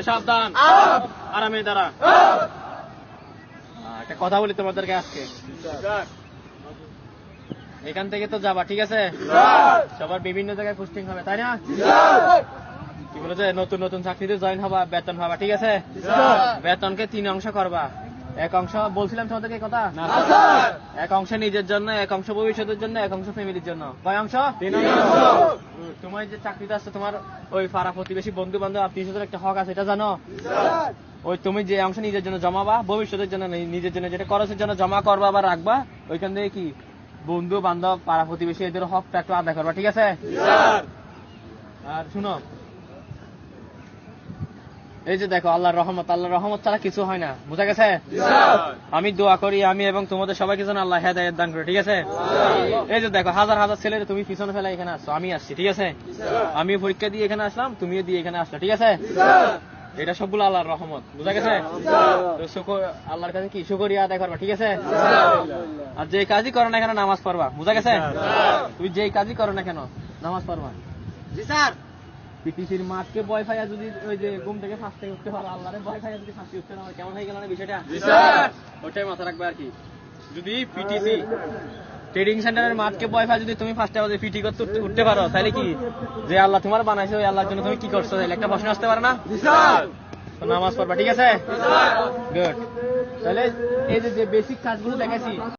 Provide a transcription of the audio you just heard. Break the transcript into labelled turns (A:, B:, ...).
A: সবাই সাবধান, আরামে দাঁড়া। একটা কথা বলি তোমাদেরকে আজকে, এখান থেকে তো যাবা, ঠিক আছে? সবার বিভিন্ন জায়গায় পোস্টিং হবে, তাই না? কি বলে যে নতুন নতুন চাকরিতে জয়েন হবা, বেতন হবা, ঠিক আছে? বেতনকে 3 অংশ করবা। এক অংশ বলছিলাম তোমাদেরকে কথা, এক অংশ নিজের জন্য, এক অংশ ভবিষ্যতের জন্য, এক অংশ ফ্যামিলির জন্য। কয় অংশ? 3 অংশ। তোমার যে চাকরিতে আসছে, তোমার ওই পাড়া প্রতিবেশী বন্ধু বান্ধব আত্মীয়স্বজনের একটা হক আছে, এটা জানো? ওই তুমি যে অংশ নিজের জন্য জমাবা, ভবিষ্যতের জন্য নিজের জন্য যেটা খরচের জন্য জমা করবা বা রাখবা, ওইখান থেকে কি বন্ধু বান্ধব পাড়া প্রতিবেশী এদের হকটা একটু আদায় করবা, ঠিক আছে? আর শুনো, এই যে দেখো আল্লাহর রহমত ছাড়া কিছু হয় না, বুঝা গেছে? আমি দোয়া করি আমি এবং তোমাদের সবাইকে যেন আল্লাহ হেদায়েত দান করে, ঠিক আছে? এই যে দেখো হাজার হাজার ছেলেরা তুমি পিছনে ফেলে এখানে আসছো, আমি আসছি, ঠিক আছে? আমিও পরীক্ষা দিয়ে এখানে আসলাম, তুমিও দিয়ে এখানে আসলে, ঠিক আছে? এটা সবগুলো আল্লাহর রহমত, বুঝা গেছে? তো আল্লাহর কাছে কি শুকরিয়া আদায় করবা, ঠিক আছে? আর যে কাজই করো না কেন নামাজ পড়বা, বুঝা গেছে? তুমি যেই কাজই করো না কেন নামাজ পড়বা। জি স্যার। পিটিসির মাঠকে ভয় পাইয়া যদি ওই যে ঘুম থেকে ফাঁসতে উঠতে পারো, আল্লাহরে ভয় পাইয়া যদি ফাঁসতে উঠতে না, কেমন হয়ে গেল না বিষয়টা? ওটাই মাথা রাখবে আর কি। যদি পিটিসি ট্রেডিং সেন্টারের মাঠকে ভয় পায় যদি তুমি ফার্স্টে আমাদের পিটি করতে উঠতে পারো, তাহলে কি যে আল্লাহ তোমার বানাইছে ওই আল্লাহর জন্য তুমি কি করছো, তাহলে একটা প্রশ্ন আসতে পারে না? নামাজ পড়বা, ঠিক আছে? গুড। তাহলে এই যে বেসিক কাজগুলো দেখাইছি